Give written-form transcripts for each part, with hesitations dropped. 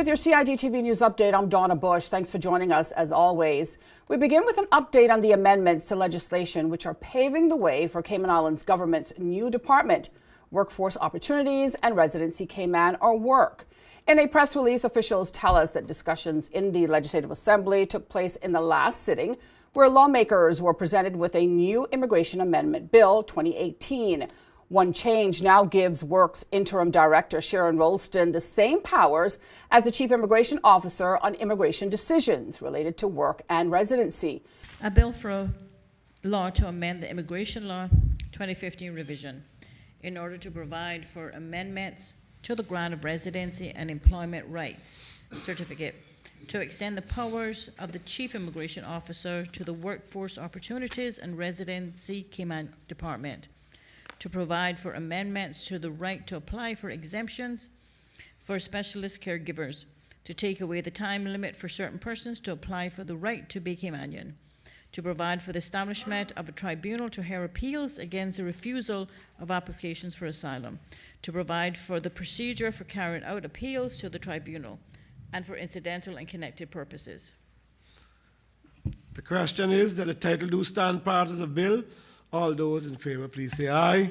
with your CIGTV News Update. I'm Donna Bush. Thanks for joining us as always. We begin with an update on the amendments to legislation which are paving the way for Cayman Islands government's new department, Workforce Opportunities and Residency Cayman, or WORK. In a press release, officials tell us that discussions in the Legislative Assembly took place in the last sitting, where lawmakers were presented with a new Immigration Amendment Bill 2018. One change now gives WORK's interim director, Sharon Rolston, the same powers as the chief immigration officer on immigration decisions related to work and residency. A bill for a law to amend the Immigration Law 2015 revision in order to provide for amendments to the grant of residency and employment rights certificate to extend the powers of the chief immigration officer to the Workforce Opportunities and Residency Cayman Department, to provide for amendments to the right to apply for exemptions for specialist caregivers, to take away the time limit for certain persons to apply for the right to be Caymanian, to provide for the establishment of a tribunal to hear appeals against the refusal of applications for asylum, to provide for the procedure for carrying out appeals to the tribunal, and for incidental and connected purposes. The question is that the title do stand part of the bill. All those in favor, please say aye.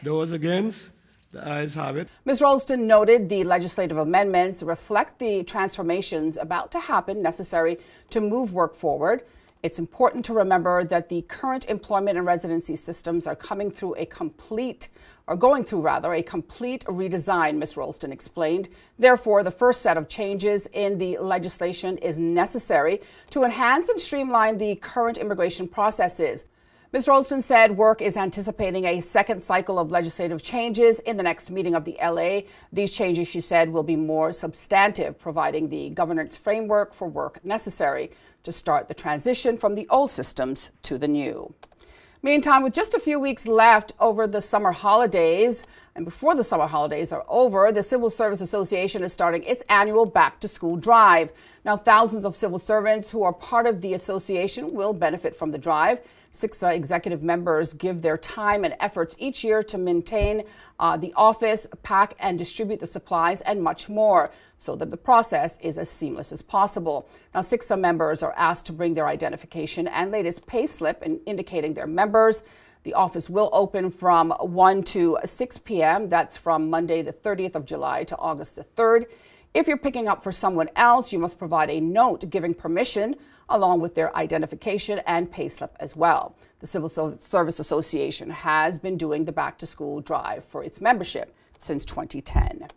Those against, the ayes have it. Ms. Rolston noted the legislative amendments reflect the transformations about to happen necessary to move work forward. It's important to remember that the current employment and residency systems are going through a complete redesign, Ms. Rolston explained. Therefore, the first set of changes in the legislation is necessary to enhance and streamline the current immigration processes. Ms. Rolston said WORK is anticipating a second cycle of legislative changes in the next meeting of the LA. These changes, she said, will be more substantive, providing the governance framework for work necessary to start the transition from the old systems to the new. Meantime, with just a few weeks left over the summer holidays, and before the summer holidays are over, the Civil Service Association is starting its annual back-to-school drive. Now, thousands of civil servants who are part of the association will benefit from the drive. CIGTV executive members give their time and efforts each year to maintain the office, pack and distribute the supplies, and much more, so that the process is as seamless as possible. Now, CIGTV members are asked to bring their identification and latest pay slip indicating they're members. The office will open from 1 to 6 p.m. That's from Monday, the 30th of July to August the 3rd. If you're picking up for someone else, you must provide a note giving permission along with their identification and pay slip as well. The Civil Service Association has been doing the back-to-school drive for its membership since 2010.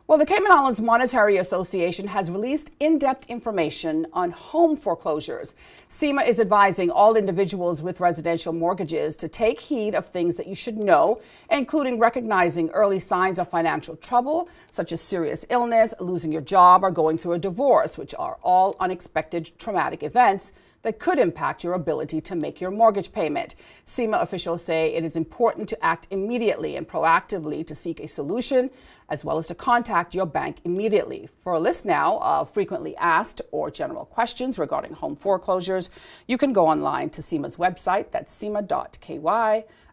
Well, the Cayman Islands Monetary Association has released in-depth information on home foreclosures. CIMA is advising all individuals with residential mortgages to take heed of things that you should know, including recognizing early signs of financial trouble, such as serious illness, losing your job, or going through a divorce, which are all unexpected traumatic events that could impact your ability to make your mortgage payment. CIMA officials say it is important to act immediately and proactively to seek a solution, as well as to contact your bank immediately. For a list now of frequently asked or general questions regarding home foreclosures, you can go online to CIMA's website. That's cima.ky.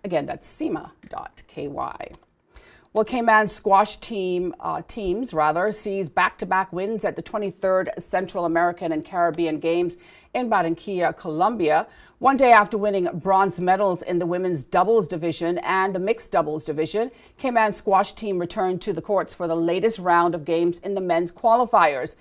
Again, that's cima.ky. Well, Cayman squash teams sees back-to-back wins at the 23rd Central American and Caribbean Games in Barranquilla, Colombia. One day after winning bronze medals in the women's doubles division and the mixed doubles division, Cayman squash team returned to the courts for the latest round of games in the men's qualifiers.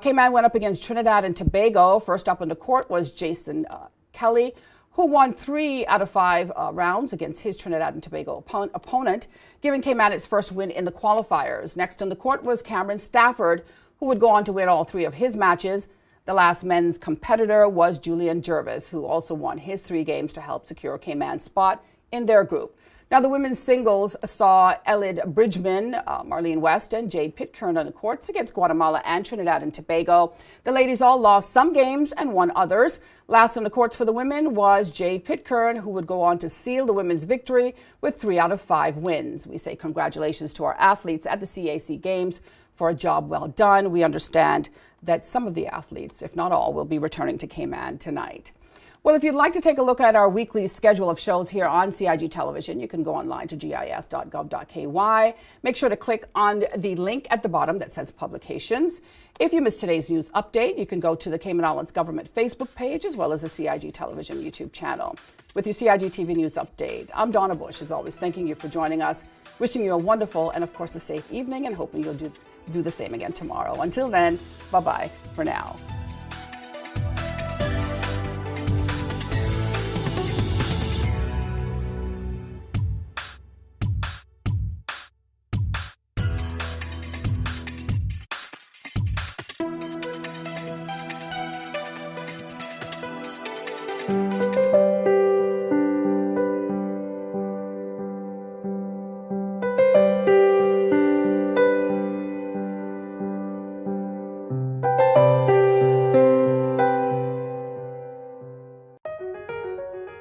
Cayman went up against Trinidad and Tobago. First up on the court was Jason Kelly, who won 3 out of 5 rounds against his Trinidad and Tobago opponent, giving Cayman its first win in the qualifiers. Next on the court was Cameron Stafford, who would go on to win all 3 of his matches. The last men's competitor was Julian Jervis, who also won his 3 games to help secure Cayman's spot in their group. Now, the women's singles saw Elid Bridgman, Marlene West, and Jade Pitcairn on the courts against Guatemala and Trinidad and Tobago. The ladies all lost some games and won others. Last on the courts for the women was Jade Pitcairn, who would go on to seal the women's victory with 3 out of 5 wins. We say congratulations to our athletes at the CAC Games for a job well done. We understand that some of the athletes, if not all, will be returning to Cayman tonight. Well, if you'd like to take a look at our weekly schedule of shows here on CIG Television, you can go online to gis.gov.ky. Make sure to click on the link at the bottom that says Publications. If you missed today's news update, you can go to the Cayman Islands Government Facebook page as well as the CIG Television YouTube channel. With your CIG TV News Update, I'm Donna Bush, as always, thanking you for joining us, wishing you a wonderful and, of course, a safe evening, and hoping you'll do the same again tomorrow. Until then, bye-bye for now.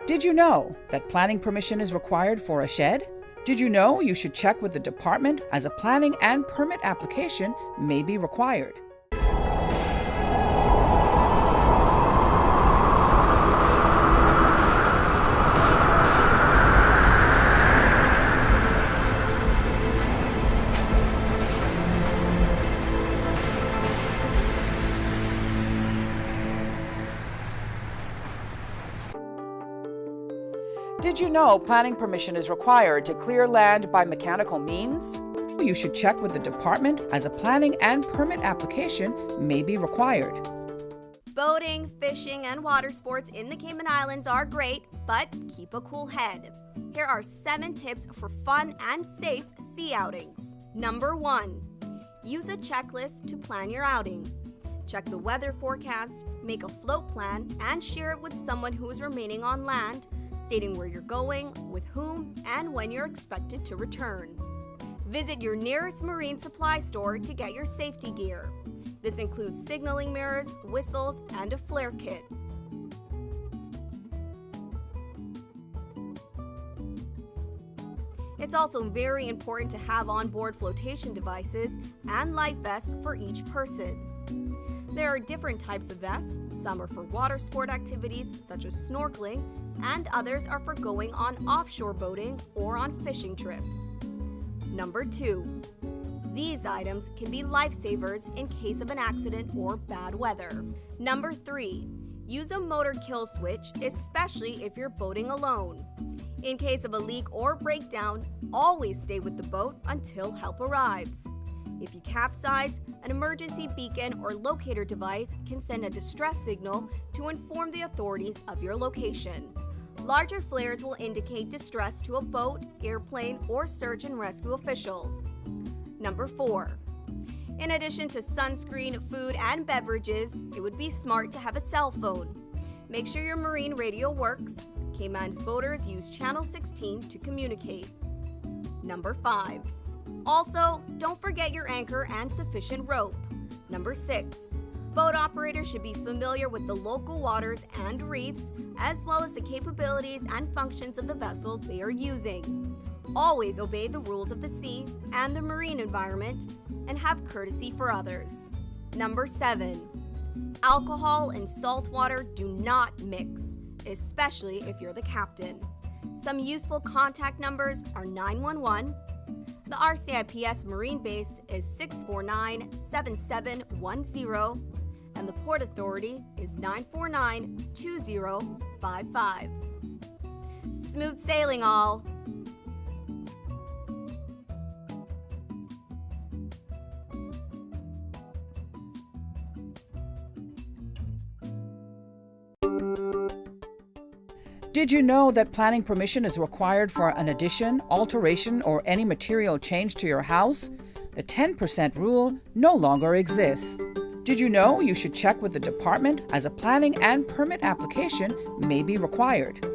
Did you know that planning permission is required for a shed? Did you know you should check with the department as a planning and permit application may be required? Did you know planning permission is required to clear land by mechanical means? You should check with the department as a planning and permit application may be required. Boating, fishing, and water sports in the Cayman Islands are great, but keep a cool head. Here are 7 tips for fun and safe sea outings. Number 1. Use a checklist to plan your outing. Check the weather forecast, make a float plan, and share it with someone who is remaining on land, stating where you're going, with whom, and when you're expected to return. Visit your nearest marine supply store to get your safety gear. This includes signaling mirrors, whistles, and a flare kit. It's also very important to have onboard flotation devices and life vests for each person. There are different types of vests. Some are for water sport activities such as snorkeling, and others are for going on offshore boating or on fishing trips. Number 2. These items can be lifesavers in case of an accident or bad weather. Number 3. Use a motor kill switch, especially if you're boating alone. In case of a leak or breakdown, always stay with the boat until help arrives. If you capsize, an emergency beacon or locator device can send a distress signal to inform the authorities of your location. Larger flares will indicate distress to a boat, airplane, or search and rescue officials. Number 4. In addition to sunscreen, food, and beverages, it would be smart to have a cell phone. Make sure your marine radio works. Cayman's boaters use Channel 16 to communicate. Number 5. Also, don't forget your anchor and sufficient rope. Number 6. Boat operators should be familiar with the local waters and reefs, as well as the capabilities and functions of the vessels they are using. Always obey the rules of the sea and the marine environment, and have courtesy for others. Number 7. Alcohol and salt water do not mix, especially if you're the captain. Some useful contact numbers are 911. The RCIPS Marine Base is 649-7710, and the Port Authority is 949-2055. Smooth sailing, all! Did you know that planning permission is required for an addition, alteration, or any material change to your house? The 10% rule no longer exists. Did you know you should check with the department as a planning and permit application may be required?